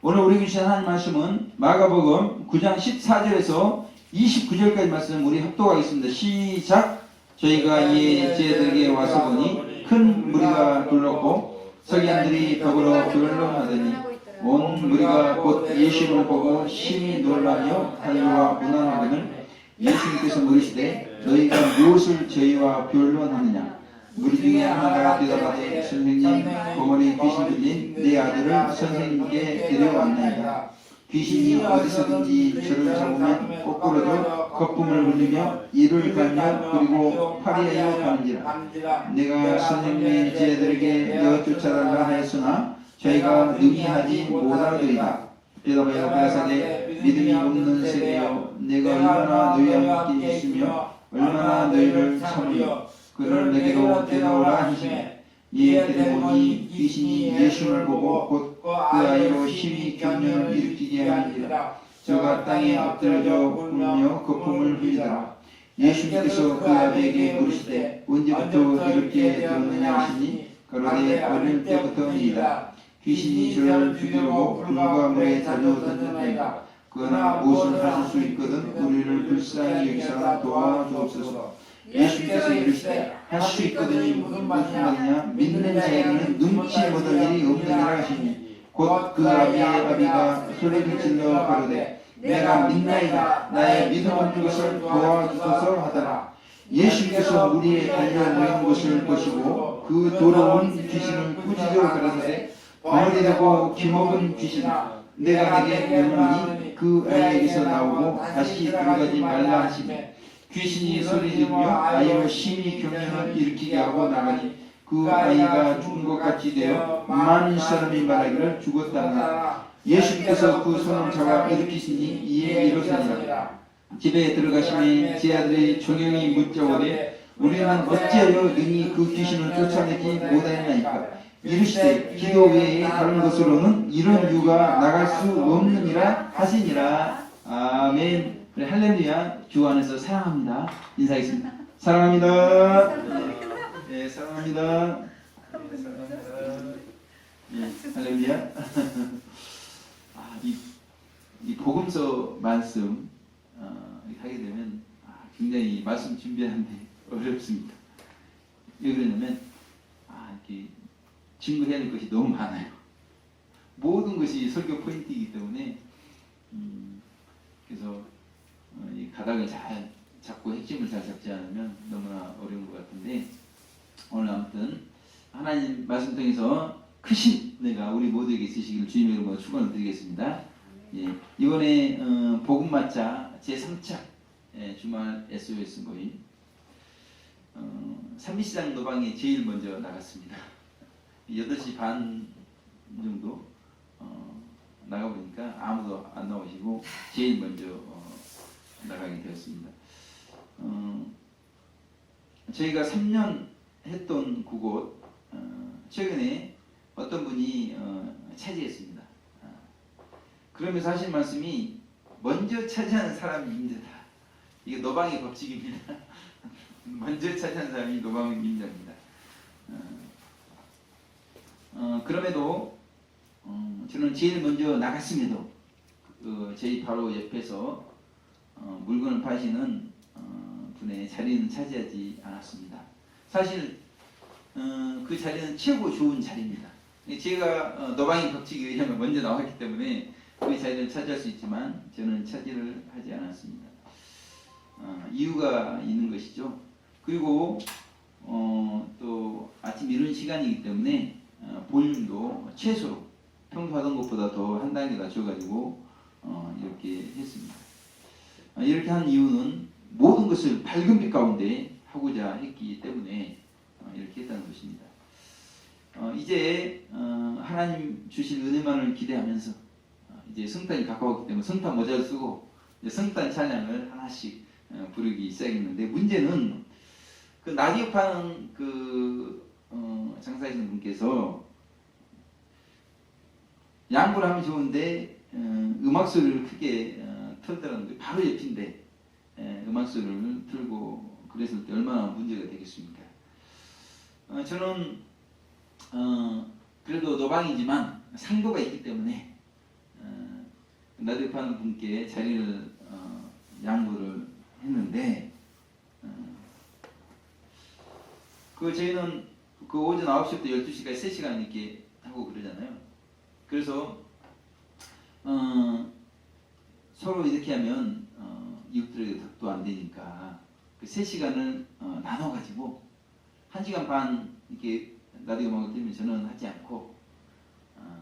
오늘 우리 주신 하나님 말씀은 마가복음 9장 14절에서 29절까지 말씀 우리 합독하겠습니다. 시작. 저희가 이에 제자들에게 와서 보니 큰 무리가 둘렀고 서기관들이 더불어 변론하더니 온 무리가 곧 예수님을 보고 심히 놀라며 달려와 문안하거늘 예수님께서 물으시되 너희가 무엇을 저희와 변론하느냐. 무리 중에 하나가 대답하되 선생님 고문에 귀신 들린 내 아들을 선생님께 데려왔나이다. 귀신이 어디서든지 저를 잡으면 거꾸로져 거품을 흘리며 이를 갈며 그리고 파리하여 가는지라. 내가 선생님의 제자들에게 내어 쫓아달라 하였으나 저희가 능히 하지 못하더이다. 대답하여 가라사대 믿음이 없는 세대여 내가 얼마나 너희와 함께 있으며 얼마나 너희를 참으며 그를 내게로 데려오라 하시매 이에 데려오니 귀신이 예수를 보고 곧 그 아이로 심히 경련을 일으키게 하니라. 저가 땅에 엎드려져 울며 거품을 흘리더라. 예수님께서 그 아비에게 물으시되 언제부터 이렇게 되었느냐 하시니 그러되 어릴 때부터이다. 귀신이 저를 죽이려고 불과 물에 달려오던 그러나 무엇을 하실 수 있거든 우리를 불쌍히 여기사 도와주옵소서. 예수님께서 이르시되 할 수 있거든이 무슨 말이냐. 믿는 자에게는 눈치 못할 일이 없느니라 하시니 곧 그 아비가 소리를 질러 가로되 내가 믿나이다. 나의 믿음 없는 것을 도와주소서 하더라. 예수님께서 무리에 달려 모인 것을 보시고 그 더러운 귀신을 꾸짖어 가라사대 버리되고 기먹은 귀신아 내가 내게 명하니 그 아이에게서 나오고 다시 들어가지 말라 하시매 귀신이 소리지르며 아이로 심히 경련을 일으키게 하고 나가니 그 아이가 죽은 것 같이 되어 많은 사람이 말하기를 죽었다나. 예수님께서 그 손을 잡아 일으키시니 이에 일어서니라. 집에 들어가시니 제 아들의 종영이 묻자오되 우리는 어찌하여 능히 그 귀신을 쫓아내지 못하였나이까. 이르시되 기도 외에 다른 것으로는 이런 유가 나갈 수 없느니라 하시니라. 아멘. 그래, 할렐루야. 주 안에서 사랑합니다. 인사하겠습니다. 사랑합니다. 네, 사랑합니다. 네, 사랑합니다. 네, 할렐루야. 이 복음서 말씀 하게 되면 굉장히 말씀 준비하는데 어렵습니다. 왜 그러냐면 이렇게 증거해야 될 것이 너무 많아요. 모든 것이 설교 포인트이기 때문에 그래서 이 가닥을 잘 잡고 핵심을 잘 잡지 않으면 너무나 어려운 것 같은데 오늘 아무튼 하나님 말씀 통해서 크신 은혜가 우리 모두에게 있으시기를 주님의 이름으로 축원을 드리겠습니다. 예, 이번에 복음마차 제3차 주말 SOS 모임 삼미시장 노방에 제일 먼저 나갔습니다. 8시 반 정도 나가보니까 아무도 안 나오시고 제일 먼저 나가게 되었습니다. 저희가 3년 했던 그곳 최근에 어떤 분이 차지했습니다. 그러면서 하신 말씀이 먼저 차지하는 사람이 임자다. 이게 노방의 법칙입니다. 먼저 차지하는 사람이 노방의 임자입니다. 그럼에도 저는 제일 먼저 나갔음에도 저희 바로 옆에서 물건을 파시는 분의 자리는 차지하지 않았습니다. 사실 그 자리는 최고 좋은 자리입니다. 제가 노방의 법칙에 의하면 먼저 나왔기 때문에 그 자리를 차지할 수 있지만 저는 차지를 하지 않았습니다. 이유가 있는 것이죠. 그리고 또 아침 이른 시간이기 때문에 볼륨도 최소로 평소 하던 것보다 더 한 단계 낮춰가지고 이렇게 했습니다. 이렇게 한 이유는 모든 것을 밝은 빛 가운데 하고자 했기 때문에 이렇게 했다는 것입니다. 이제 하나님 주실 은혜만을 기대하면서 이제 성탄이 가까웠기 때문에 성탄 모자를 쓰고 이제 성탄 찬양을 하나씩 부르기 시작했는데 문제는 그 라디오 파는 장사하시는 분께서 양보를 하면 좋은데 음악 소리를 크게 틀더라는 게 바로 옆인데 음악 소리를 틀고 그랬을 때 얼마나 문제가 되겠습니까? 저는 그래도 노방이지만 상도가 있기 때문에 나대파는 분께 자리를 양보를 했는데 그 저희는 그 오전 9시부터 12시까지 3시간 이렇게 하고 그러잖아요. 그래서 서로 이렇게 하면 이웃들에게 덕도 안 되니까 그 3시간을 나눠가지고 1시간 반 이렇게 라디오 음악을 들으면 저는 하지 않고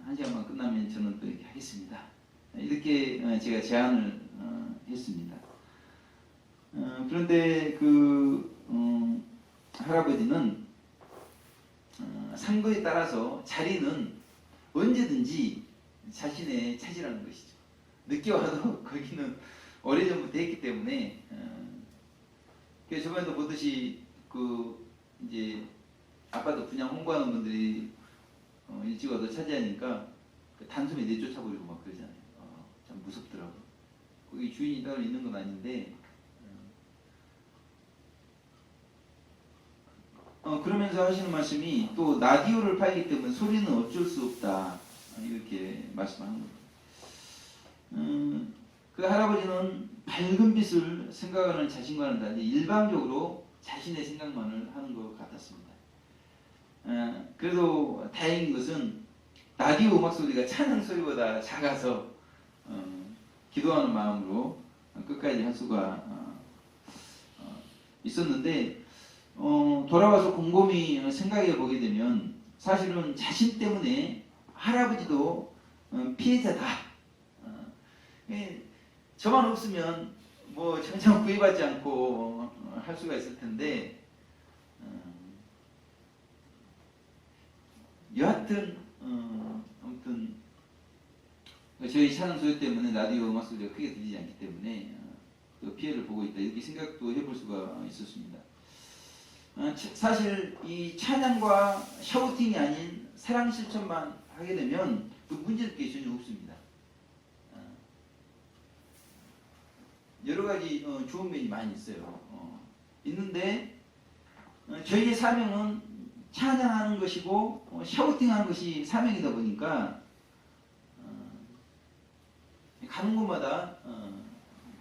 1시간만 끝나면 저는 또 이렇게 하겠습니다. 이렇게 제가 제안을 했습니다. 그런데 그 할아버지는 상도에 따라서 자리는 언제든지 자신의 차지라는 것이죠. 늦게 와도 거기는 오래전부터 했기 때문에 그래서 저번에도 보듯이 그 이제 아파트 분양 홍보하는 분들이 일찍 와서 차지하니까 그 단숨에 내쫓아버리고 막 그러잖아요. 참 무섭더라고. 거기 주인이 따로 있는 건 아닌데 그러면서 하시는 말씀이 또 라디오를 팔기 때문에 소리는 어쩔 수 없다 이렇게 말씀하는 거예요. 그 할아버지는 밝은 빛을 생각하는 자신과는 달리 일방적으로 자신의 생각만을 하는 것 같았습니다. 그래도 다행인 것은 라디오 음악 소리가 찬양 소리보다 작아서 기도하는 마음으로 끝까지 할 수가 있었는데 돌아와서 곰곰이 생각해 보게 되면 사실은 자신 때문에 할아버지도 피해자다. 저만 없으면 뭐 전혀 구애받지 않고 할 수가 있을 텐데 여하튼 아무튼 저희 찬양 소리 때문에 라디오 음악 소리가 크게 들리지 않기 때문에 그 피해를 보고 있다 이렇게 생각도 해볼 수가 있었습니다. 사실 이 찬양과 샤우팅이 아닌 사랑 실천만 하게 되면 그 문제될 게 전혀 없습니다. 여러 가지 좋은 면이 많이 있어요. 있는데 저희의 사명은 찬양하는 것이고 샤우팅하는 것이 사명이다 보니까 가는 곳마다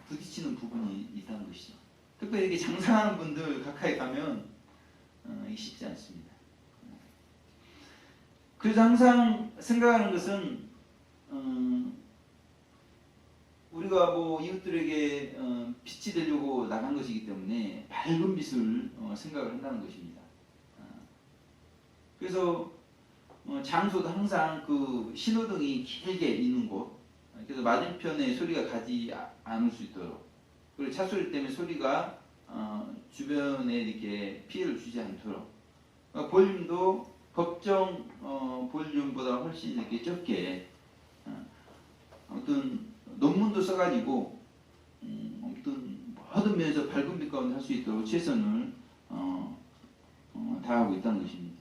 부딪히는 부분이 있다는 것이죠. 특별히 이렇게 장사하는 분들 가까이 가면 이게 쉽지 않습니다. 그래서 항상 생각하는 것은 우리가 뭐 이웃들에게 빛이 되려고 나간 것이기 때문에 밝은 빛을 생각을 한다는 것입니다. 그래서 장소도 항상 그 신호등이 길게 있는 곳, 그래서 맞은편에 소리가 가지 않을 수 있도록, 그리고 차 소리 때문에 소리가 주변에 이렇게 피해를 주지 않도록, 볼륨도 법정 볼륨보다 훨씬 이렇게 적게, 아무튼 논문도 써가지고 아무튼 모든 면에서 밝은 빛 가운데 할 수 있도록 최선을 다하고 있다는 것입니다.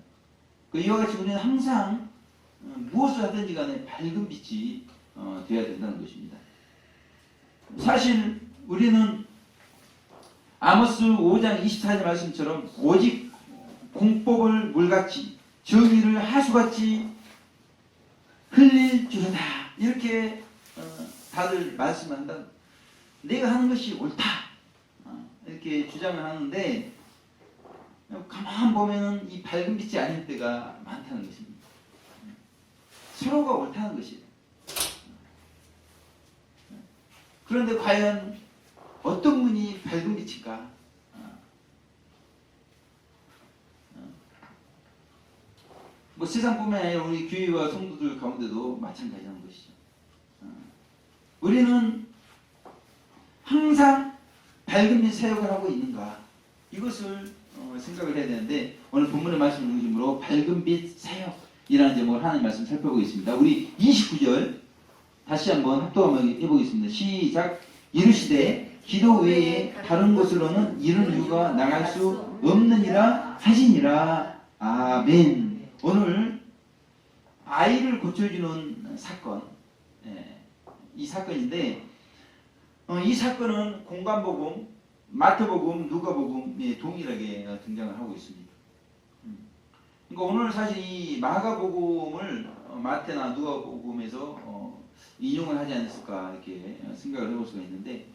이와 같이 우리는 항상 무엇을 하든지 간에 밝은 빛이 되어야 된다는 것입니다. 사실 우리는 아모스 5장 24절 말씀처럼 오직 공법을 물같이 정의를 하수같이 흘릴 줄이다 이렇게 다들 말씀을 한다. 내가 하는 것이 옳다 이렇게 주장을 하는데 가만 보면 이 밝은 빛이 아닌 때가 많다는 것입니다. 서로가 옳다는 것이에요. 그런데 과연 어떤 분이 밝은 빛일까? 뭐 세상뿐만 아니라 우리 교회와 성도들 가운데도 마찬가지라는 것이죠. 우리는 항상 밝은 빛 사역을 하고 있는가? 이것을 생각을 해야 되는데 오늘 본문의 말씀을 중심으로 밝은 빛 사역이라는 제목을 하나님 말씀 살펴보겠습니다. 우리 29절 다시 한번 합독하면 해보겠습니다. 시작. 이르시되 기도 외에 다른 곳으로는 이런 이유가 나갈 수 없느니라 하시니라. 아멘. 오늘 아이를 고쳐주는 사건, 이 사건인데 이 사건은 공관복음, 마태복음, 누가복음에 동일하게 등장을 하고 있습니다. 그러니까 오늘 사실 이 마가복음을 마태나 누가복음에서 인용을 하지 않았을까 이렇게 생각을 해볼 수가 있는데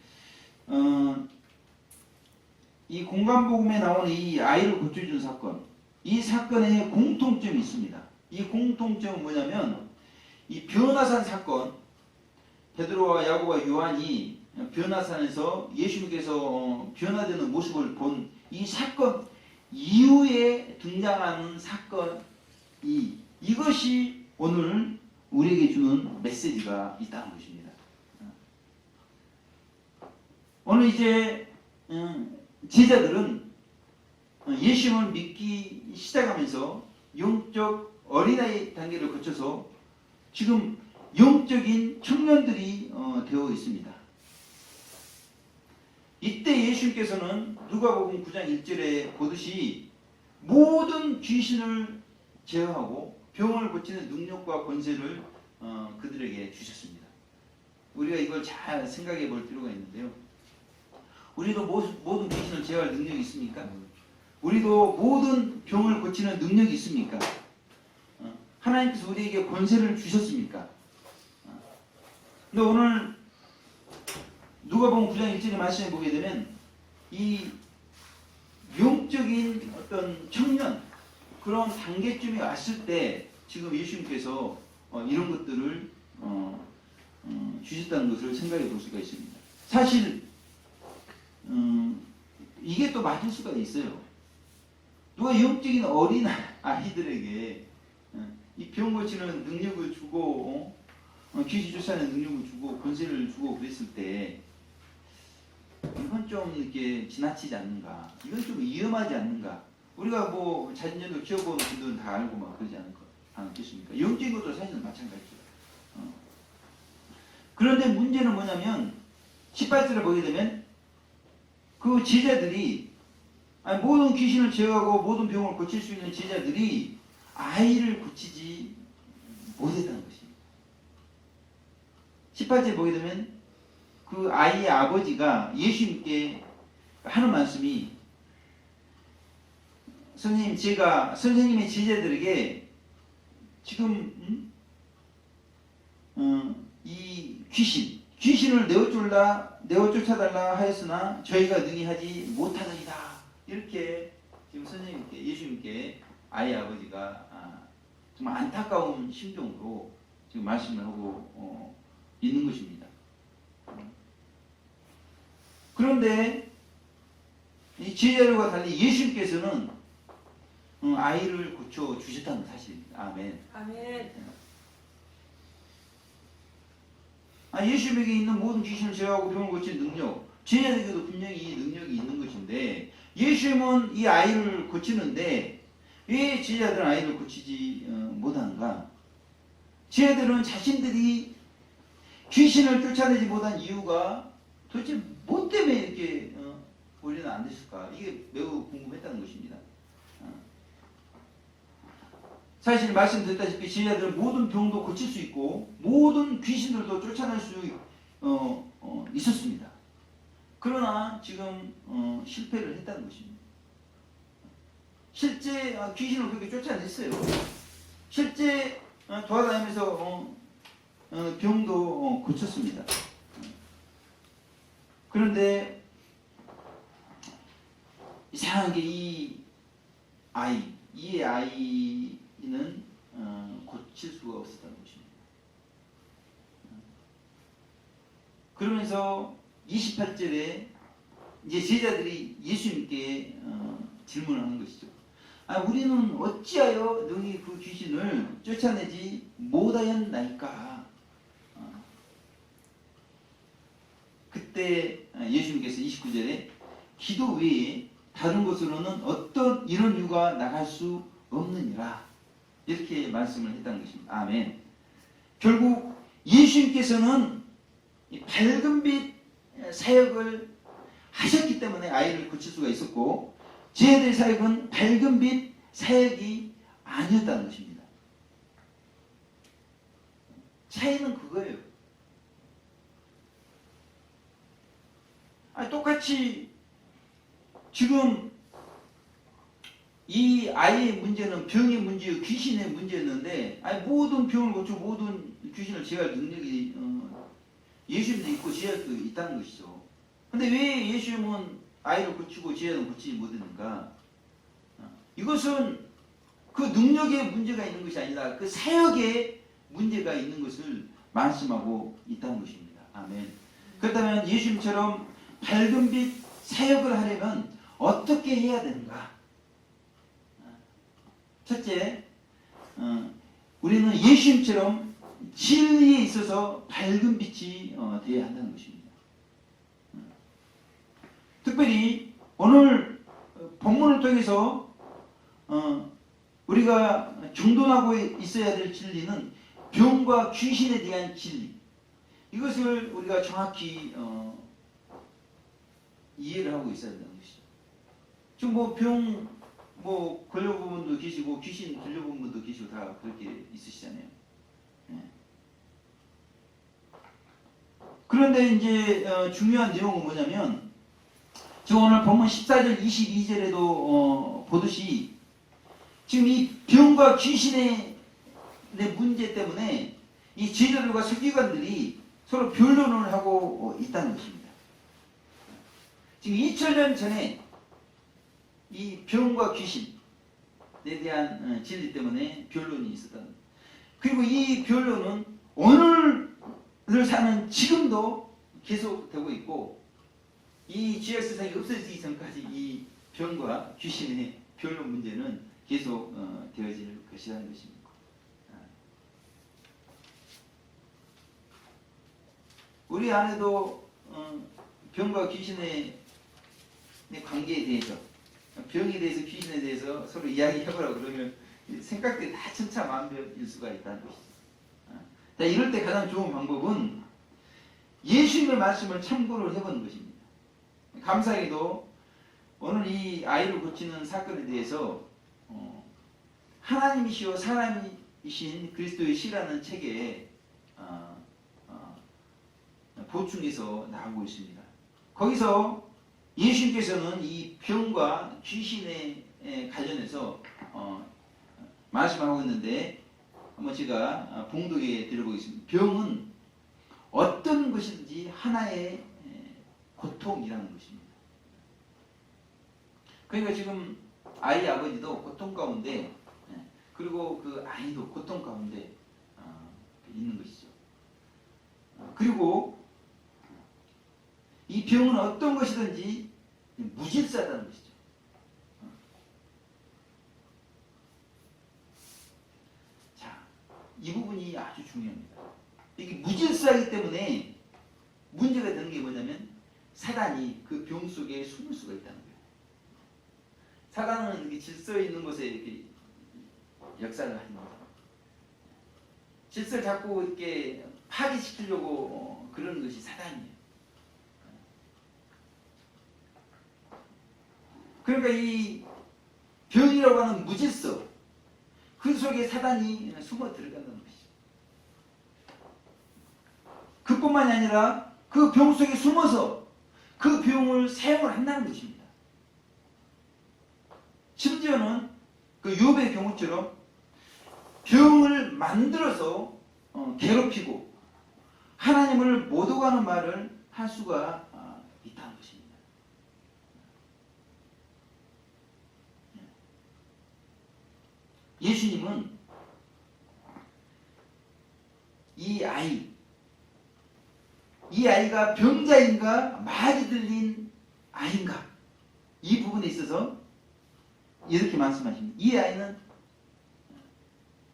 이 공간복음에 나오는 이 아이를 고쳐준 사건, 이 사건에 공통점이 있습니다. 이 공통점은 뭐냐면 이 변화산 사건, 베드로와 야고보와 요한이 변화산에서 예수님께서 변화되는 모습을 본 이 사건 이후에 등장하는 사건, 이것이 오늘 우리에게 주는 메시지가 있다는 것입니다. 오늘 이제 제자들은 예수님을 믿기 시작하면서 영적 어린아이 단계를 거쳐서 지금 영적인 청년들이 되어 있습니다. 이때 예수님께서는 누가복음 9장 1절에 보듯이 모든 귀신을 제어하고 병을 고치는 능력과 권세를 그들에게 주셨습니다. 우리가 이걸 잘 생각해 볼 필요가 있는데요. 우리도 모든 귀신을 제어할 능력이 있습니까? 우리도 모든 병을 고치는 능력이 있습니까? 하나님께서 우리에게 권세를 주셨습니까? 근데 오늘 누가복음 9장 1절의 말씀에 보게 되면 이 영적인 어떤 청년 그런 단계쯤에 왔을 때 지금 예수님께서 이런 것들을 주셨다는 것을 생각해 볼 수가 있습니다. 사실 이게 또 맞을 수가 있어요. 누가 영적인 어린 아이들에게 이 병 고치는 능력을 주고 귀신 쫓아내는 능력을 주고 권세를 주고 그랬을 때 이건 좀 이렇게 지나치지 않는가? 이건 좀 위험하지 않는가? 우리가 뭐 자진전도 키워보는 분들은 다 알고 막 그러지 않겠습니까? 영적인 것도 사실은 마찬가지죠. 그런데 문제는 뭐냐면 18절에 보게 되면 그 제자들이 모든 귀신을 제어하고 모든 병을 고칠 수 있는 제자들이 아이를 고치지 못했다는 것입니다. 18절에 보게 되면 그 아이의 아버지가 예수님께 하는 말씀이 선생님, 제가 선생님의 제자들에게 지금 이 귀신을 내어쫓아달라 하였으나 저희가 능히 하지 못하더이다. 이렇게 지금 선생님께 예수님께 아이의 아버지가 정말 안타까운 심정으로 지금 말씀을 하고 있는 것입니다. 그런데 이 제자들과 달리 예수님께서는 아이를 고쳐 주셨다는 사실입니다. 아멘. 아멘. 예수님에게 있는 모든 귀신을 제어하고 병을 고치는 능력, 제자들에게도 분명히 이 능력이 있는 것인데 예수님은 이 아이를 고치는데 왜 제자들은 아이를 고치지 못하는가? 제자들은 자신들이 귀신을 쫓아내지 못한 이유가 도대체 뭐 때문에 이렇게 우리는 안 됐을까? 이게 매우 궁금했다는 것입니다. 사실 말씀드렸다시피 제자들은 모든 병도 고칠 수 있고 모든 귀신들도 쫓아낼 수 있었습니다. 그러나 지금 실패를 했다는 것입니다. 실제 귀신을 그렇게 쫓아냈어요. 실제 돌아다니면서 병도 고쳤습니다. 그런데 이상하게 이 아이는 고칠 수가 없었다는 것입니다. 그러면서 28절에 이제 제자들이 예수님께 질문을 하는 것이죠. 우리는 어찌하여 능히 그 귀신을 쫓아내지 못하였나이까? 그때 예수님께서 29절에 기도 외에 다른 곳으로는 어떤 이런 유가 나갈 수 없느니라 이렇게 말씀을 했다는 것입니다. 아멘. 결국 예수님께서는 밝은 빛 사역을 하셨기 때문에 아이를 고칠 수가 있었고 제자들의 사역은 밝은 빛 사역이 아니었다는 것입니다. 차이는 그거예요. 똑같이 지금 이 아이의 문제는 병의 문제요, 귀신의 문제였는데, 아니 모든 병을 고치고 모든 귀신을 제어할 능력이 예수님도 있고 제어도 있다는 것이죠. 근데 왜 예수님은 아이를 고치고 제어는 고치지 못했는가? 이것은 그 능력의 문제가 있는 것이 아니라 그 사역에 문제가 있는 것을 말씀하고 있다는 것입니다. 아멘. 그렇다면 예수님처럼 밝은 빛 사역을 하려면 어떻게 해야 되는가? 첫째, 우리는 예수님처럼 진리에 있어서 밝은 빛이 되어야 한다는 것입니다. 특별히 오늘 본문을 통해서 우리가 중돈하고 있어야 될 진리는 병과 귀신에 대한 진리, 이것을 우리가 정확히 이해를 하고 있어야 된다는 것이죠. 지금 병 걸려본 분도 계시고 귀신 들려본 분도 계시고 다 그렇게 있으시잖아요. 네. 그런데 이제 중요한 내용은 뭐냐면, 지금 오늘 본문 14절 22절에도 보듯이 지금 이 병과 귀신의 문제 때문에 이 제자들과 서기관들이 서로 변론을 하고 있다는 것입니다. 지금 2000년 전에 이 병과 귀신에 대한 진리 때문에 변론이 있었다는 거예요. 그리고 이 변론은 오늘을 사는 지금도 계속되고 있고, 이 지역 세상이 없어지기 전까지 이 병과 귀신의 변론 문제는 계속 되어질 것이라는 것입니다. 우리 안에도 병과 귀신의 관계에 대해서, 병에 대해서 귀신에 대해서 서로 이야기해보라고 그러면 생각들이 다 천차만별일 수가 있다는 것이죠. 자, 이럴 때 가장 좋은 방법은 예수님의 말씀을 참고를 해보는 것입니다. 감사하게도 오늘 이 아이를 고치는 사건에 대해서 하나님이시오 사람이신 그리스도의 시라는 책에 보충해서 나오고 있습니다. 거기서 예수님께서는 이 병과 귀신에 관련해서 말씀하고 있는데, 한번 제가 봉독해 드려보겠습니다. 병은 어떤 것이든지 하나의 고통이라는 것입니다. 그러니까 지금 아이 아버지도 고통 가운데, 그리고 그 아이도 고통 가운데 있는 것이죠. 그리고 이 병은 어떤 것이든지 무질서하다는 것이죠. 자, 이 부분이 아주 중요합니다. 이게 무질서하기 때문에 문제가 되는 게 뭐냐면, 사단이 그 병 속에 숨을 수가 있다는 거예요. 사단은 이렇게 질서 있는 곳에 이렇게 역사를 합니다. 질서를 자꾸 이렇게 파괴시키려고 그러는 것이 사단이에요. 그러니까 이 병이라고 하는 무질서, 그 속에 사단이 숨어 들어간다는 것이죠. 그뿐만이 아니라 그 병 속에 숨어서 그 병을 사용을 한다는 것입니다. 심지어는 그 욥의 경우처럼 병을 만들어서 괴롭히고 하나님을 못 오가는 말을 할 수가 있다는 것입니다. 예수님은 이 아이가 병자인가 마귀 들린 아이인가, 이 부분에 있어서 이렇게 말씀하십니다. 이 아이는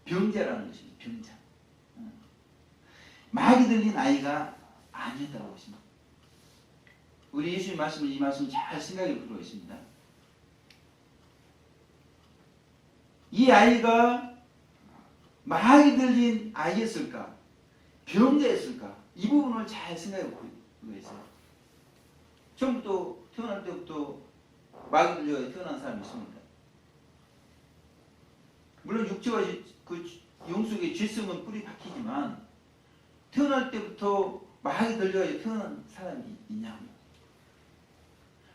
병자라는 것입니다. 병자. 마귀 들린 아이가 아니었다고 하십니다. 우리 예수님 말씀은 이 말씀 잘 생각해 보도록 하겠습니다. 이 아이가 마귀 들린 아이였을까? 병자였을까? 이 부분을 잘 생각해 보고 있어요. 처음부터 태어날 때부터 마귀 들려 태어난 사람이 있습니다. 물론 육체와 그 영속에 죄성은 뿌리 박히지만 태어날 때부터 마귀 들려 태어난 사람이 있냐고요.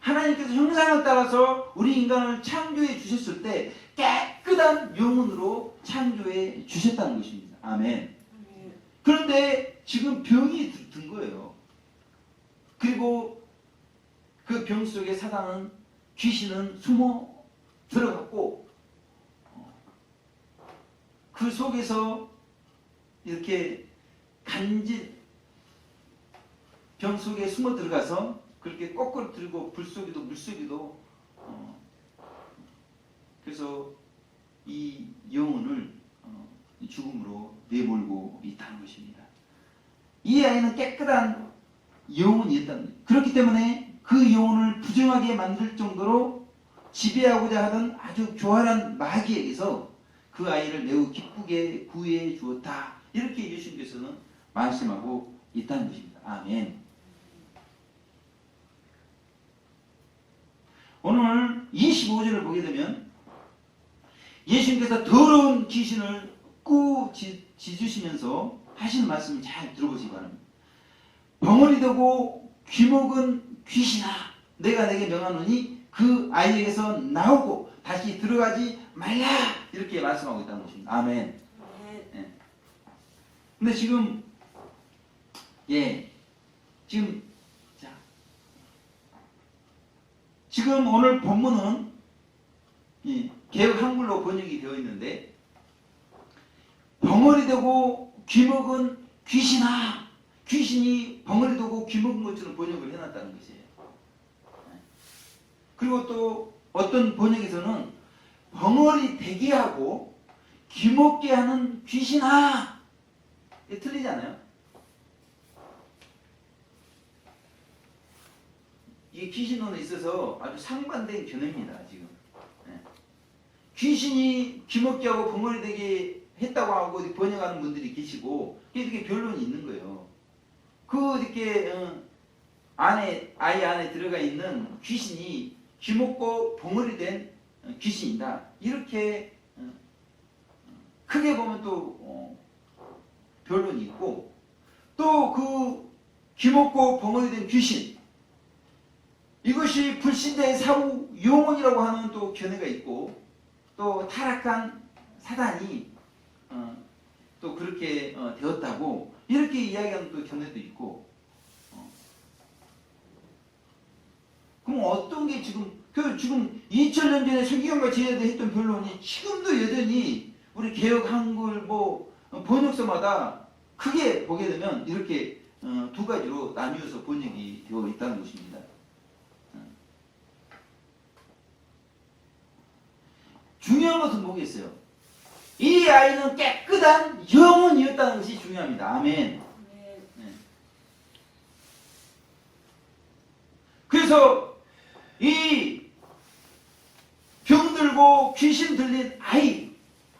하나님께서 형상을 따라서 우리 인간을 창조해 주셨을 때 깨끗한 영혼으로 창조해 주셨다는 것입니다. 아멘. 그런데 지금 병이 든 거예요. 그리고 그 병 속에 사단은, 귀신은 숨어 들어갔고 그 속에서 이렇게 간질 병 속에 숨어 들어가서 그렇게 거꾸로 들고 불 속에도 물 속에도 그래서 이 영혼을 죽음으로 내몰고 있다는 것입니다. 이 아이는 깨끗한 영혼이었다는, 그렇기 때문에 그 영혼을 부정하게 만들 정도로 지배하고자 하던 아주 교활한 마귀에게서 그 아이를 매우 기쁘게 구해 주었다. 이렇게 예수님께서는 말씀하고 있다는 것입니다. 아멘. 오늘 25절을 보게 되면 예수님께서 더러운 귀신을 꾸짖으시면서 하시는 말씀을 잘 들어보시기 바랍니다. 벙어리 되고 귀먹은 귀신아, 내가 내게 명하노니 그 아이에게서 나오고 다시 들어가지 말라. 이렇게 말씀하고 있다는 것입니다. 아멘. 예. 근데 지금 지금 오늘 본문은 개역 한글로 번역이 되어 있는데 벙어리 되고 귀먹은 귀신아, 귀신이 벙어리 되고 귀먹은 것처럼 번역을 해놨다는 것이에요. 그리고 또 어떤 번역에서는 벙어리 되게 하고 귀먹게 하는 귀신아, 이게 틀리잖아요. 이게 귀신론에 있어서 아주 상반된 견해입니다. 지금 귀신이 귀먹게 하고 벙어리 되게 했다고 하고 번역하는 분들이 계시고 이렇게 변론이 있는 거예요. 그 이렇게 아이 안에 들어가 있는 귀신이 귀먹고 벙어리 된 귀신이다. 이렇게 크게 보면 또 변론이 있고, 또 그 귀먹고 벙어리 된 귀신, 이것이 불신자의 사후 영혼이라고 하는 또 견해가 있고, 또 타락한 사단이 또 그렇게 되었다고 이렇게 이야기하는 또 견해도 있고. 그럼 어떤 게 지금 2000년 전에 서기관과 제자들이 했던 변론이 지금도 여전히 우리 개역 한글 번역서마다 크게 보게 되면 이렇게 두 가지로 나뉘어서 번역이 되어 있다는 것입니다. 중요한 것은 뭐겠어요? 이 아이는 깨끗한 영혼이었다는 것이 중요합니다. 아멘. 네. 그래서 이 병들고 귀신 들린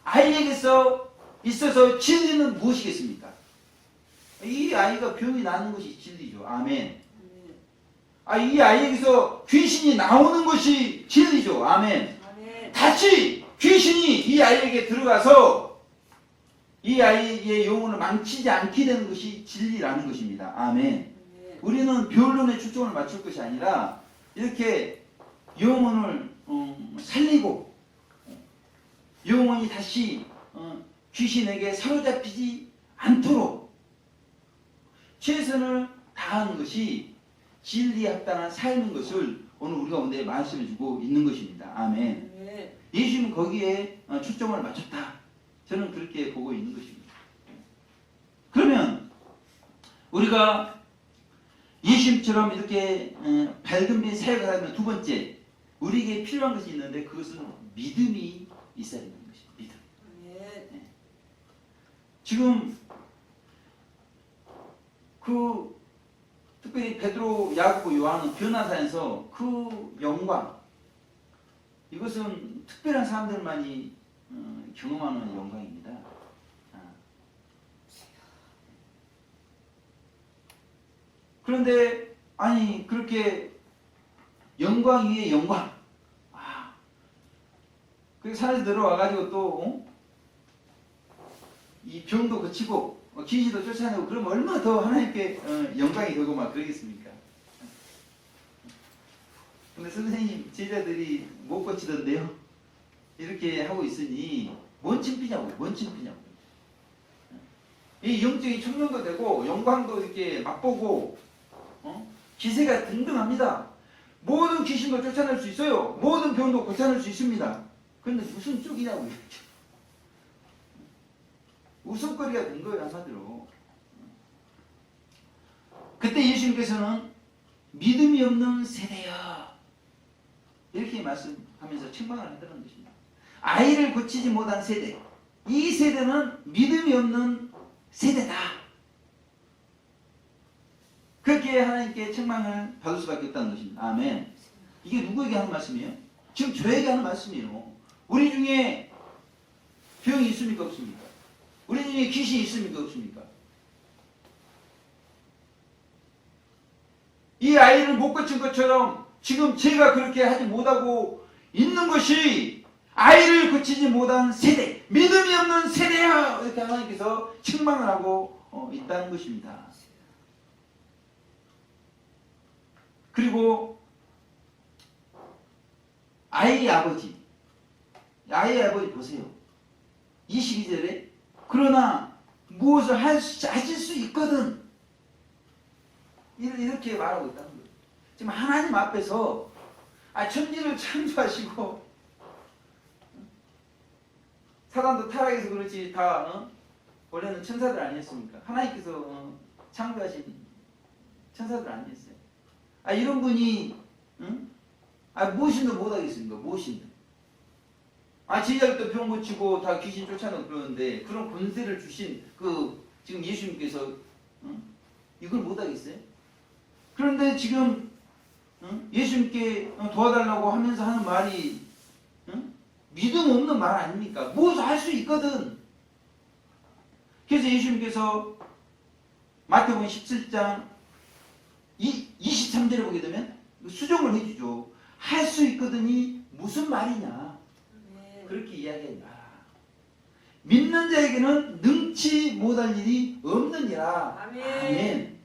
아이에게서 있어서 진리는 무엇이겠습니까? 이 아이가 병이 나는 것이 진리죠. 아멘. 이 아이에게서 귀신이 나오는 것이 진리죠. 아멘. 다시 귀신이 이 아이에게 들어가서 이 아이의 영혼을 망치지 않게 되는 것이 진리라는 것입니다. 아멘. 우리는 변론에 초점을 맞출 것이 아니라 이렇게 영혼을 살리고 영혼이 다시 귀신에게 사로잡히지 않도록 최선을 다하는 것이 진리에 합당한 삶인 것을 오늘 우리 가운데 말씀해주고 있는 것입니다. 아멘. 예수님은 거기에 초점을 맞췄다. 저는 그렇게 보고 있는 것입니다. 그러면 우리가 예수님처럼 이렇게 밝은 빛 사역을 하면 두 번째, 우리에게 필요한 것이 있는데 그것은 믿음이 있어야 되는 것입니다. 믿음. 네. 지금 특별히 베드로, 야고보, 요한은 변화산에서 그 영광, 이것은 특별한 사람들만이 경험하는 영광입니다. 그런데 그렇게 영광 위에 영광, 그 산에서 들어와가지고 또 이 병도 고치고 귀신도 쫓아내고 그러면 얼마나 더 하나님께 영광이 되고 막 그러겠습니까? 근데 선생님 제자들이 못 고치던데요. 이렇게 하고 있으니 뭔 창피냐고, 뭔 창피냐고. 이 영적인 청년도 되고 영광도 이렇게 맛보고 기세가 등등합니다. 모든 귀신도 쫓아낼 수 있어요. 모든 병도 고쳐낼 수 있습니다. 그런데 무슨 쪽이냐고. 웃음거리가 된 거예요, 한마디로. 그때 예수님께서는 믿음이 없는 세대야, 이렇게 말씀하면서 책망을 한다는 것입니다. 아이를 고치지 못한 세대, 이 세대는 믿음이 없는 세대다. 그렇게 하나님께 책망을 받을 수밖에 없다는 것입니다. 아멘. 이게 누구에게 하는 말씀이에요? 지금 저에게 하는 말씀이에요. 우리 중에 병이 있습니까, 없습니까? 우리 중에 귀신이 있습니까, 없습니까? 이 아이를 못 고친 것처럼 지금 제가 그렇게 하지 못하고 있는 것이 아이를 고치지 못한 세대, 믿음이 없는 세대야, 이렇게 하나님께서 책망을 하고 있다는 것입니다. 그리고 아이의 아버지 보세요. 22절에 그러나 무엇을 하실 수 있거든, 이렇게 말하고 있다는 거예요. 지금 하나님 앞에서 천지를 창조하시고, 사단도 타락해서 그렇지 다 원래는 천사들 아니었습니까? 하나님께서 창조하신 천사들 아니었어요? 이런 분이 무엇인도 못하겠습니까? 무엇인도. 제자들도 병 고치고 다 귀신 쫓아내고 그러는데 그런 권세를 주신 지금 예수님께서 이걸 못하겠어요? 그런데 지금 예수님께 도와달라고 하면서 하는 말이 믿음 없는 말 아닙니까? 무엇을 할 수 있거든. 그래서 예수님께서 마태복음 17장 23절에 보게 되면 수정을 해주죠. 할 수 있거든이 무슨 말이냐, 그렇게 이야기합니다. 믿는 자에게는 능치 못할 일이 없느니라. 아멘.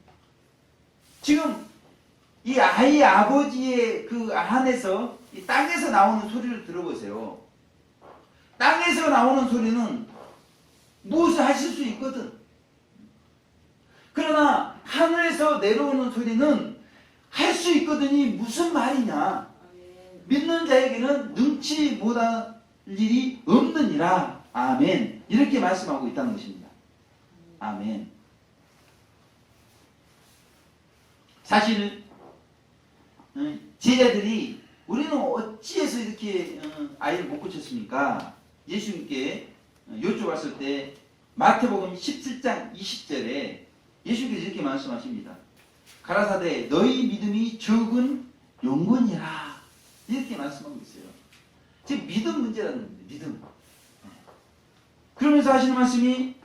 지금 이 아이의 아버지의 그 안에서 이 땅에서 나오는 소리를 들어보세요. 땅에서 나오는 소리는 무엇을 하실 수 있거든. 그러나 하늘에서 내려오는 소리는 할 수 있거든이 무슨 말이냐. 믿는 자에게는 능치 못할 일이 없느니라. 아멘. 이렇게 말씀하고 있다는 것입니다. 아멘. 사실 제자들이 우리는 어찌해서 이렇게 아이를 못 고쳤습니까? 예수님께 여쭤봤을 때 마태복음 17장 20절에 예수님께서 이렇게 말씀하십니다. 가라사대 너희 믿음이 적은 용건이라, 이렇게 말씀하고 있어요. 즉 믿음 문제라는 겁니다. 믿음. 그러면서 하시는 말씀이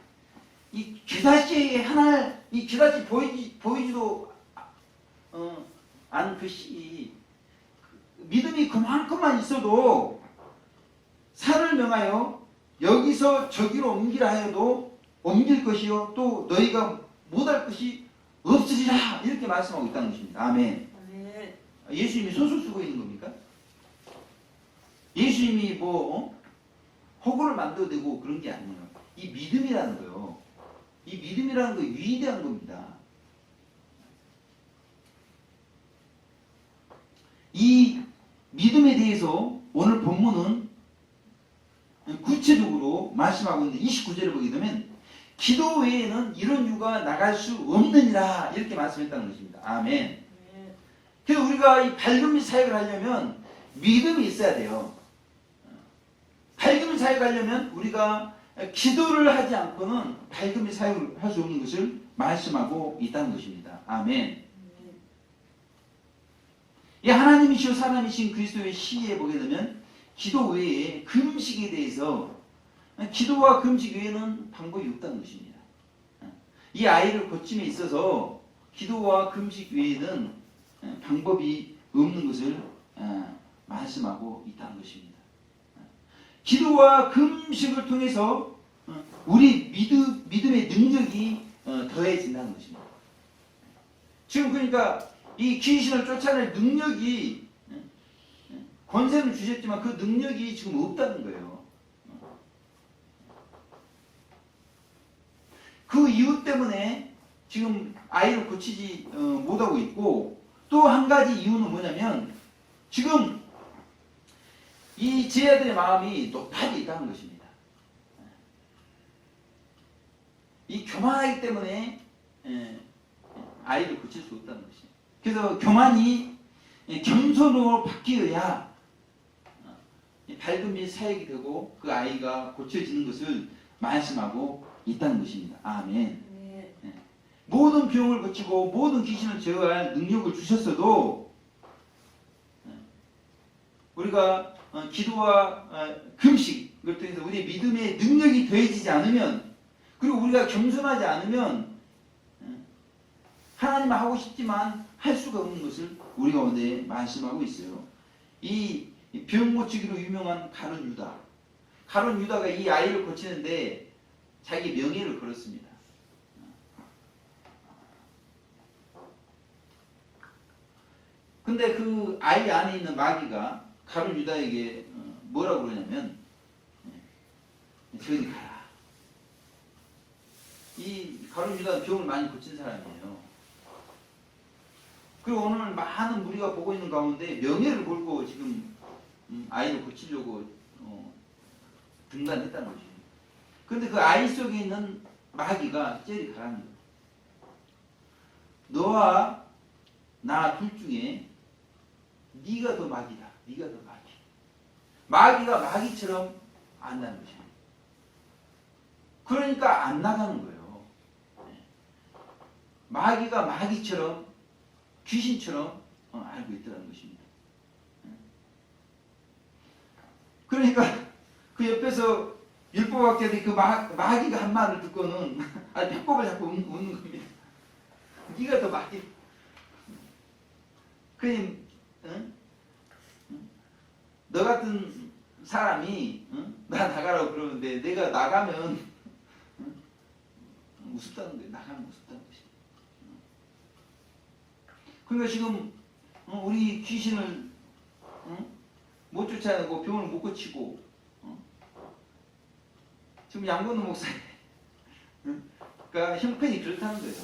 이 귀다시 이 귀다시 보이지도 않은 그 믿음이 그만큼만 있어도 산을 명하여 여기서 저기로 옮기라 하여도 옮길 것이요 또 너희가 못할 것이 없으리라, 이렇게 말씀하고 있다는 것입니다. 아멘. 예수님이 소설 쓰고 있는 겁니까? 예수님이 허구를 만들어도 되고 그런 게 아니에요. 이 믿음이라는 거요. 이 믿음이라는 거 위대한 겁니다. 이 믿음에 대해서 오늘 본문은 구체적으로 말씀하고 있는데 29절을 보게 되면 기도 외에는 이런 유가 나갈 수 없느니라, 이렇게 말씀했다는 것입니다. 아멘. 그래서 우리가 이 밝은 사역을 하려면 믿음이 있어야 돼요. 밝은 사역을 하려면 우리가 기도를 하지 않고는 밝은 사역을 할 수 없는 것을 말씀하고 있다는 것입니다. 아멘. 이 하나님이시오 사람이신 그리스도의 시에 보게 되면 기도 외에 금식에 대해서 기도와 금식 외에는 방법이 없다는 것입니다. 이 아이를 고침에 있어서 기도와 금식 외에는 방법이 없는 것을 말씀하고 있다는 것입니다. 기도와 금식을 통해서 우리 믿음의 능력이 더해진다는 것입니다. 지금 그러니까 이 귀신을 쫓아낼 능력이 권세는 주셨지만 그 능력이 지금 없다는 거예요. 그 이유 때문에 지금 아이를 고치지 못하고 있고, 또 한 가지 이유는 뭐냐면 지금 이 제자들의 마음이 높아져 있다는 것입니다. 이 교만하기 때문에 아이를 고칠 수 없다는 것이에요. 그래서 교만이 겸손으로 바뀌어야 밝은 빛 사역이 되고 그 아이가 고쳐지는 것을 말씀하고 있다는 것입니다. 아멘. 모든 병을 고치고 모든 귀신을 제어할 능력을 주셨어도 우리가 기도와 금식, 이걸 통해서 우리의 믿음의 능력이 더해지지 않으면, 그리고 우리가 겸손하지 않으면 하나님 하고 싶지만 할 수가 없는 것을 우리 가운데 말씀하고 있어요. 이 병 고치기로 유명한 가룟 유다. 가룟 유다가 이 아이를 고치는데 자기 명예를 걸었습니다. 근데 그 아이 안에 있는 마귀가 가룟 유다에게 뭐라고 그러냐면, 저리 가라. 이 가룟 유다는 병을 많이 고친 사람이에요. 그리고 오늘 많은 무리가 보고 있는 가운데 명예를 걸고 지금 아이를 고치려고 등단했다는 거죠. 그런데 그 아이 속에 있는 마귀가 저리 가라는 거예요. 너와 나 둘 중에 네가 더 마귀다. 네가 더 마귀. 마귀가 마귀처럼 안다는 거죠. 그러니까 안 나가는 거예요. 마귀가 마귀처럼, 귀신처럼 알고 있다는 것입니다. 그러니까 그 옆에서 율법학자들이 그 마귀가 한 말을 듣고는 배꼽을 잡고 웃는 겁니다. 네가 더 마귀. 그니 너 같은 사람이 나 나가라고 그러는데 내가 나가면 우습다는 거예요. 나가면 우습다는 것이에요. 그러니까 지금 우리 귀신을 못 쫓아내고 병을 못 고치고 지금 양건우 목사님 그러니까 형편이 그렇다는 거예요.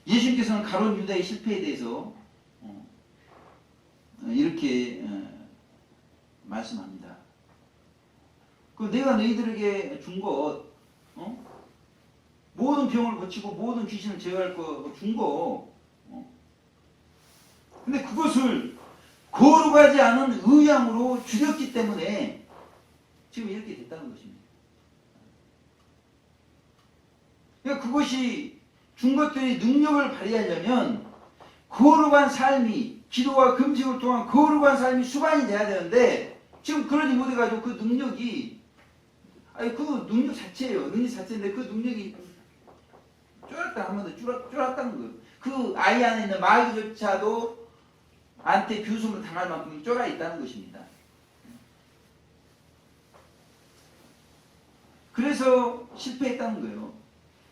예수님께서는 가룟 유다의 실패에 대해서 이렇게 말씀합니다. 그 내가 너희들에게 준 것, 모든 병을 고치고 모든 귀신을 제어할 거 준 거, 근데 그것을 거룩하지 않은 의향으로 줄였기 때문에 지금 이렇게 됐다는 것입니다. 그러니까 그것이 준 것들이 능력을 발휘하려면 거룩한 삶이, 기도와 금식을 통한 거룩한 삶이 수반이 돼야 되는데 지금 그러지 못해가지고 그 능력이, 그 능력 자체예요. 능력 자체인데 그 능력이 쫄았다 하면 쫄았다는 거예요. 그 아이 안에 있는 마귀조차도 한테 비웃음을 당할 만큼 쫄아 있다는 것입니다. 그래서 실패했다는 거예요.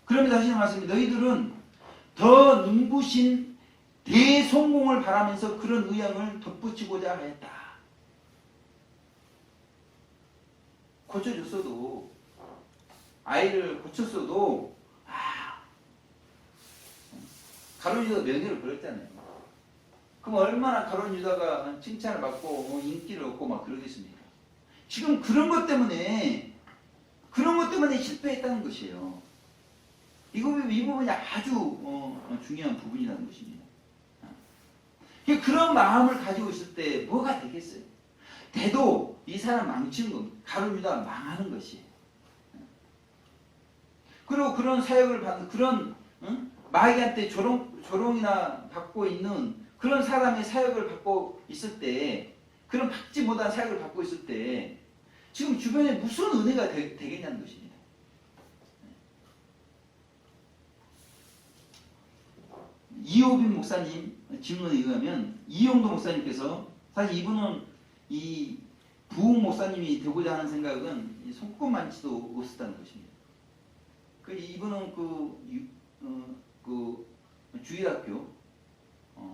그러면서 하시는 말씀이 너희들은 더 눈부신 대성공을 바라면서 그런 의향을 덧붙이고자 하였다. 고쳐줬어도, 아이를 고쳤어도 가룟 유다가 명예를 걸었잖아요. 그럼 얼마나 가룟 유다가 칭찬을 받고 인기를 얻고 막 그러겠습니까? 지금 그런 것 때문에 실패했다는 것이에요. 이 부분이 아주 중요한 부분이라는 것입니다. 그런 마음을 가지고 있을 때 뭐가 되겠어요? 돼도 이 사람 망치는 것, 가룟 유다가 망하는 것이에요. 그리고 그런 사역을 받는 그런 마귀한테 조롱이나 받고 있는 그런 사람의 사역을 받고 있을 때, 그런 받지 못한 사역을 받고 있을 때 지금 주변에 무슨 은혜가 되겠냐는 것입니다. 이호빈 목사님 질문에 의하면 이용도 목사님께서, 사실 이분은 이 부흥 목사님이 되고자 하는 생각은 손꼽만치도 없었다는 것입니다. 이분은 그 주일학교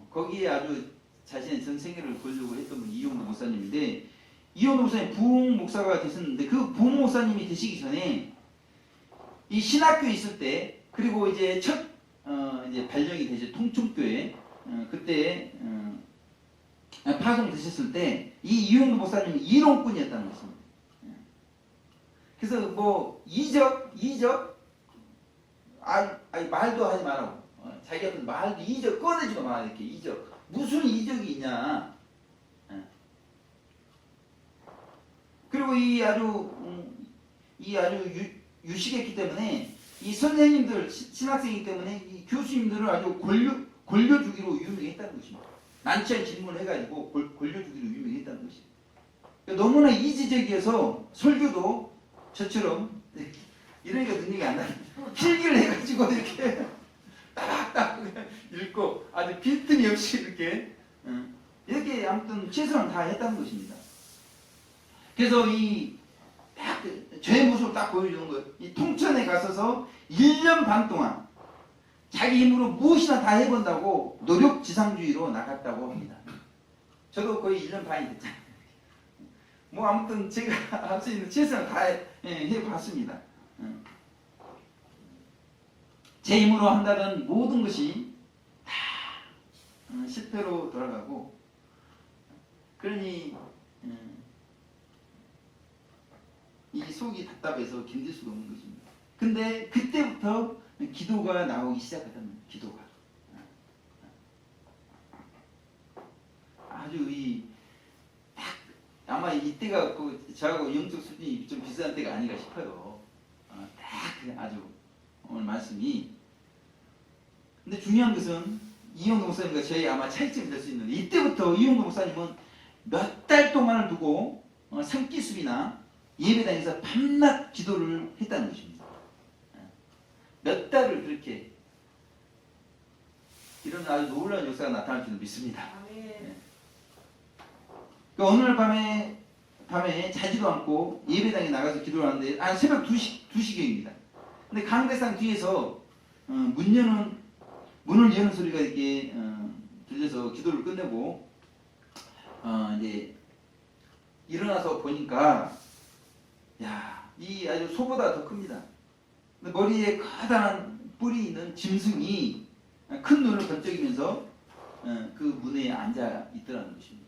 거기에 아주 자신의 전 생애를 걸려고 했던 분이 이용도 목사님인데, 이용도 목사님 부흥 목사가 되셨는데, 그 부흥 목사님이 되시기 전에 이 신학교에 있을 때, 그리고 이제 첫 이제 발령이 되죠. 통충교회 그때 파송되셨을 때 이 이용도 목사님이 이론꾼이었다는 것입니다. 그래서 뭐 이적 말도 하지 말라고, 자기가 말도 이적 꺼내지도 마, 이렇게 이적 무슨 이적이 있냐. 그리고 이 아주 유식했기 때문에 이 선생님들 신학생이기 때문에 이 교수님들을 아주 골려주기로 유명했다는 것입니다. 난처한 질문을 해가지고 골려주기로 유명했다는 것입니다. 그러니까 너무나 이지적이어서 설교도 저처럼 이러니까 능력이 안 나요. 필기를 해가지고 이렇게 딱딱 읽고 아주 빈틈이 없이 이렇게 아무튼 최선을 다했다는 것입니다. 그래서 딱 죄의 모습을 딱 보여주는 거예요. 이 통천에 가서서 1년 반 동안 자기 힘으로 무엇이나 다 해본다고 노력지상주의로 나갔다고 합니다. 저도 거의 1년 반이 됐잖아요. 뭐 아무튼 제가 할 수 있는 최선을 다 해봤습니다. 제 힘으로 한다는 모든 것이 다 실패로 돌아가고, 그러니 이 속이 답답해서 견딜 수가 없는 것입니다. 근데 그때부터 기도가 나오기 시작하던 기도가 아주 아마 이때가 저하고 영적 수준이 좀 비슷한 때가 아닌가 싶어요. 딱 아주 오늘 말씀이. 근데 중요한 것은 이용도 목사님과 저희 아마 차이점이 될 수 있는데, 이때부터 이용도 목사님은 몇 달 동안을 두고 산기슭이나 예배당에서 밤낮 기도를 했다는 것입니다. 몇 달을 그렇게, 이런 아주 놀라운 역사가 나타날 줄 믿습니다. 어느 날 밤에 자지도 않고 예배당에 나가서 기도를 하는데, 새벽 2시경입니다. 근데 강대상 뒤에서 문을 여는 소리가 이렇게 들려서 기도를 끝내고 이제 일어나서 보니까 이 아주 소보다 더 큽니다. 머리에 커다란 뿔이 있는 짐승이 큰 눈을 번쩍이면서 그 문에 앉아 있더라는 것입니다.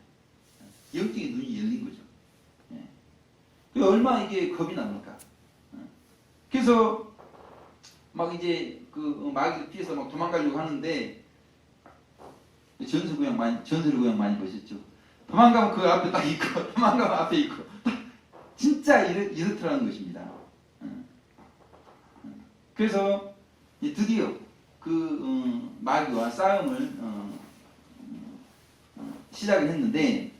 영적인 눈이 열린 거죠. 얼마나 이게 겁이 납니까? 그래서 막 이제 그 마귀를 피해서 막 도망가려고 하는데, 전설구약 많이 보셨죠? 도망가면 그 앞에 딱 있고, 도망가면 앞에 있고, 진짜 이렇더라는 것입니다. 그래서 드디어 그 마귀와 싸움을 시작을 했는데,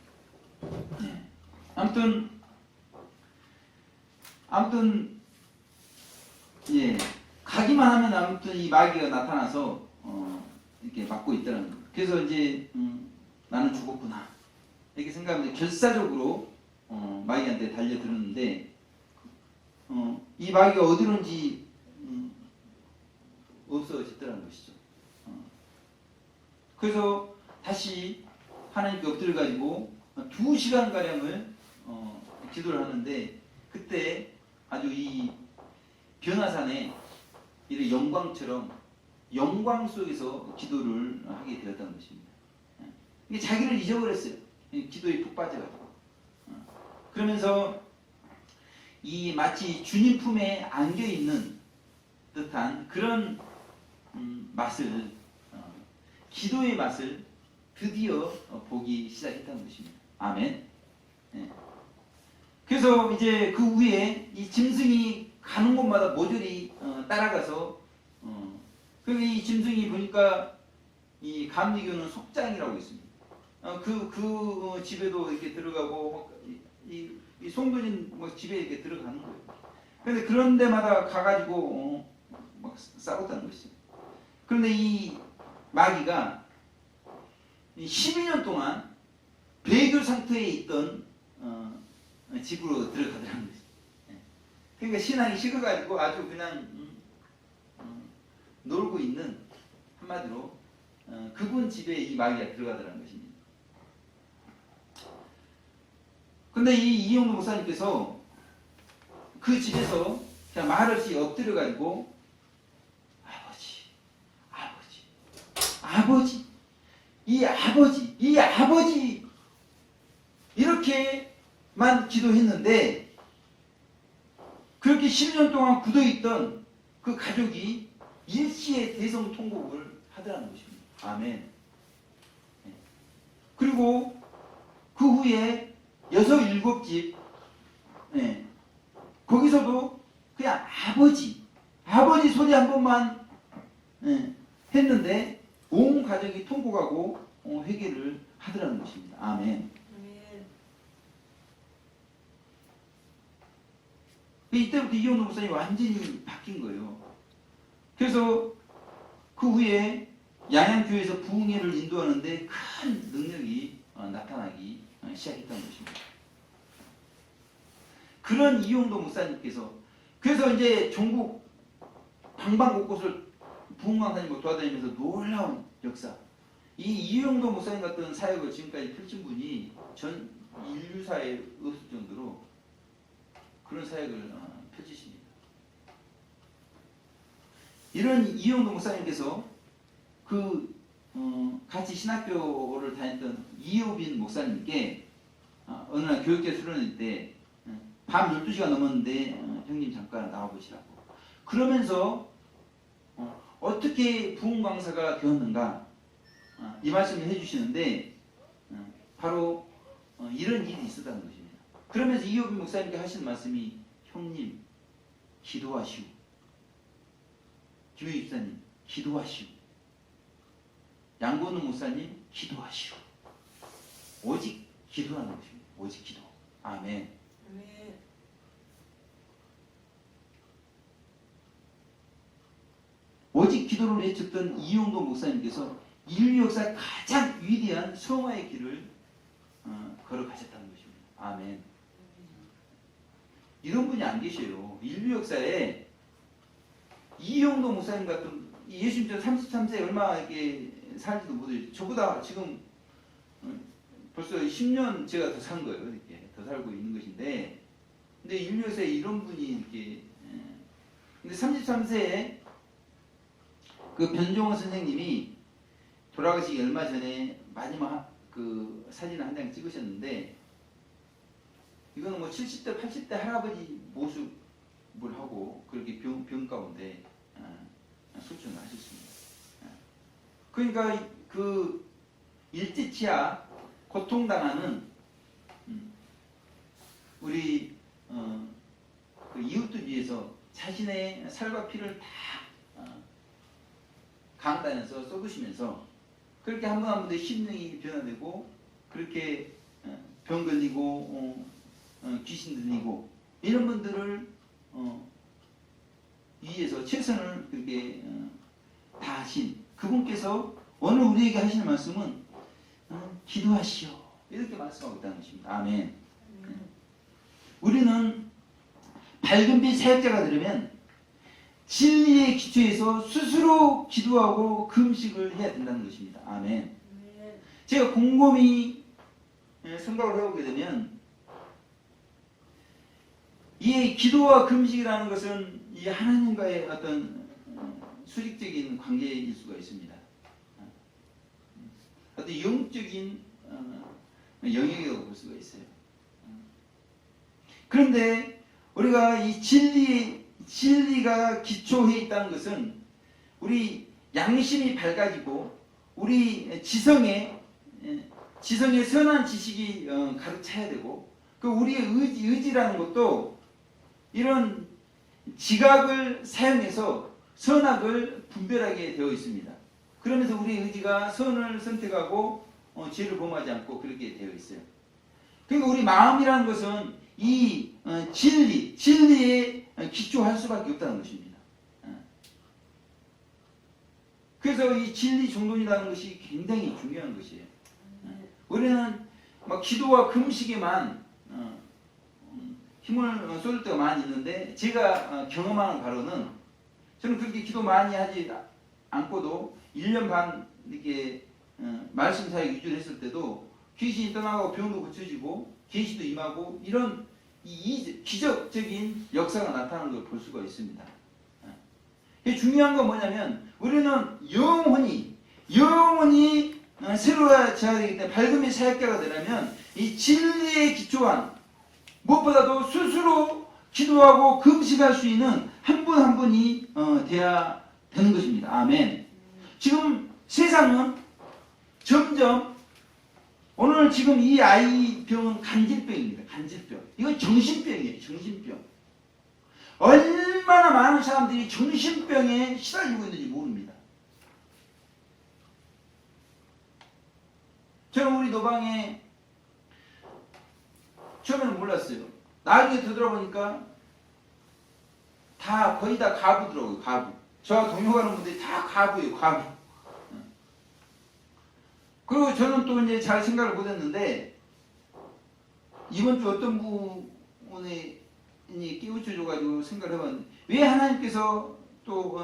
아무튼 가기만 하면 아무튼 이 마귀가 나타나서 이렇게 막고 있더라는 거예요. 그래서 이제 나는 죽었구나 이렇게 생각하면서 결사적으로 마귀한테 달려들었는데, 이 마귀가 어디론지 없어졌더라는 것이죠. 그래서 다시 하나님께 엎드려가지고 2시간가량을 기도를 하는데, 그때 아주 이 변화산에 이런 영광 속에서 기도를 하게 되었다는 것입니다. 이게 자기를 잊어버렸어요. 기도에 푹 빠져가지고. 그러면서 이 마치 주님 품에 안겨있는 듯한 그런 맛을, 기도의 맛을 드디어 보기 시작했다는 것입니다. 아멘. 그래서 이제 그 후에 이 짐승이 가는 곳마다 모조리 따라가서, 그리고 이 짐승이 보니까 이 감리교는 속장이라고 있습니다. 그 집에도 이렇게 들어가고, 이 송도진 집에 이렇게 들어가는 거예요. 그런데 그런 데마다 가가지고 막 싸웠다는 것이죠. 그런데 이 마귀가 12년 동안 배교 상태에 있던 집으로 들어가더라는 것이죠. 그러니까 신앙이 식어가지고 아주 그냥 놀고 있는, 한마디로 그분 집에 이 마귀가 들어가더라는 것입니다. 근데 이 이용도 목사님께서 그 집에서 그냥 말없이 엎드려가지고 아버지 이렇게만 기도했는데 그렇게 10년 동안 굳어있던 그 가족이 일시에 대성통곡을 하더라는 것입니다. 아멘. 그리고 그 후에 6, 7집 거기서도 그냥 아버지 소리 한 번만 했는데 온 가족이 통곡하고 회개를 하더라는 것입니다. 아멘. 이때부터 이용도 목사님이 완전히 바뀐 거예요. 그래서 그 후에 양양교회에서 부흥회를 인도하는데 큰 능력이 나타나기 시작했다는 것입니다. 그런 이용도 목사님께서 그래서 이제 전국 방방곳곳을 부흥강사님을 돌아다니면서 놀라운 역사, 이 이용도 목사님 같은 사역을 지금까지 펼친 분이 전 인류사에 없을 정도로 그런 사역을 펼치십니다. 이런 이용도 목사님께서 같이 신학교를 다녔던 이효빈 목사님께 어느 날 교육제 수련회 때 밤 12시가 넘었는데 형님 잠깐 나와보시라고 그러면서 어떻게 부흥 강사가 되었는가 이 말씀을 해주시는데 바로 이런 일이 있었다는 것입니다. 그러면서 이효빈 목사님께 하신 말씀이 형님 기도하시오, 김효희 집사님 기도하시오, 양건우 목사님 기도하시오. 오직 기도하는 것입니다. 오직 기도. 아멘. 오직 기도를 외쳤던 이용도 목사님께서 인류 역사의 가장 위대한 성화의 길을 걸어가셨다는 것입니다. 아멘. 이런 분이 안 계셔요. 인류 역사에 이용도 목사님 같은 예수님 33세 얼마 이렇게 살지도 못해요. 저보다 지금 벌써 10년 제가 더 산 거예요. 이렇게 더 살고 있는 것인데, 근데 인류 역사에 이런 분이 이렇게 근데 33세에 그 변종원 선생님이 돌아가시기 얼마 전에 마지막 그 사진을 한 장 찍으셨는데, 이거는 뭐 70대, 80대 할아버지 모습을 하고 그렇게 병 가운데 수술을 하셨습니다. 그러니까 그 일제치하 고통당하는 우리 그 이웃들 위해서 자신의 살과 피를 다 강단에서 쏟으시면서 그렇게 한 번 한 번에 심령이 변화되고 그렇게 병 걸리고 귀신 들리고 이런 분들을 위해서 최선을 그렇게 다하신 그분께서 오늘 우리에게 하시는 말씀은 기도하시오 이렇게 말씀하고 있다는 것입니다. 아멘. 우리는 밝은 빛 사역자가 되려면 진리의 기초에서 스스로 기도하고 금식을 해야 된다는 것입니다. 아멘. 제가 곰곰이 생각을 해보게 되면 이 기도와 금식이라는 것은 이 하나님과의 어떤 수직적인 관계일 수가 있습니다. 어떤 영적인 영역이라고 볼 수가 있어요. 그런데 우리가 이 진리가 기초해 있다는 것은 우리 양심이 밝아지고 우리 지성의 선한 지식이 가득 차야 되고 그 우리의 의지라는 것도 이런 지각을 사용해서 선악을 분별하게 되어 있습니다. 그러면서 우리의 의지가 선을 선택하고 죄를 범하지 않고 그렇게 되어 있어요. 그러니까 우리 마음이라는 것은 이 진리에 기초할 수밖에 없다는 것입니다. 그래서 이 진리 정돈이라는 것이 굉장히 중요한 것이에요. 우리는 막 기도와 금식에만 힘을 쏠 때가 많이 있는데 제가 경험하는 바로는 저는 그렇게 기도 많이 하지 않고도 1년 반 이렇게 말씀 사역 위주로 했을 때도 귀신이 떠나고 병도 고쳐지고 계시도 임하고 이런 이 기적적인 역사가 나타나는 걸 볼 수가 있습니다. 중요한 건 뭐냐면 우리는 영원히 새로워져야 되기 때문에 밝음의 사역자가 되려면 이 진리에 기초한 무엇보다도 스스로 기도하고 금식할 수 있는 한 분 한 분이 돼야 되는 것입니다. 아멘. 지금 세상은 점점 오늘 지금 이 아이 병은 간질병입니다. 간질병. 이건 정신병이에요. 정신병. 얼마나 많은 사람들이 정신병에 시달리고 있는지 모릅니다. 저는 우리 노방에 처음에는 몰랐어요. 나중에 되돌아보니까 다 거의 다 가부더라고요. 가부. 저와 동요하는 분들이 다 가부예요. 가부. 그리고 저는 또 이제 잘 생각을 못했는데 이번 주 어떤 분이 깨우쳐줘가지고 생각을 해봤는데 왜 하나님께서 또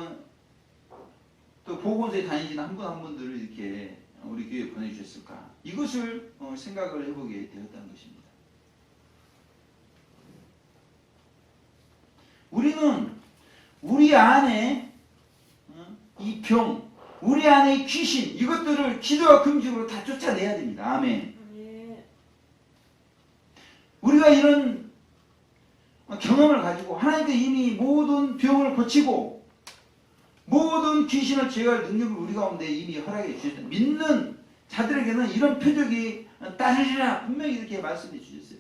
보건소에 다니시는 한 분 한 분들을 이렇게 우리 교회에 보내주셨을까? 이것을 생각을 해보게 되었다는 것입니다. 우리는 우리 안에 이 병, 우리 안에 귀신 이것들을 기도와 금식으로 다 쫓아내야 됩니다. 아멘. 우리가 이런 경험을 가지고 하나님께서 이미 모든 병을 고치고 모든 귀신을 제어할 능력을 우리 가운데 이미 허락해 주셨습니다. 믿는 자들에게는 이런 표적이 따르리라 분명히 이렇게 말씀해 주셨어요.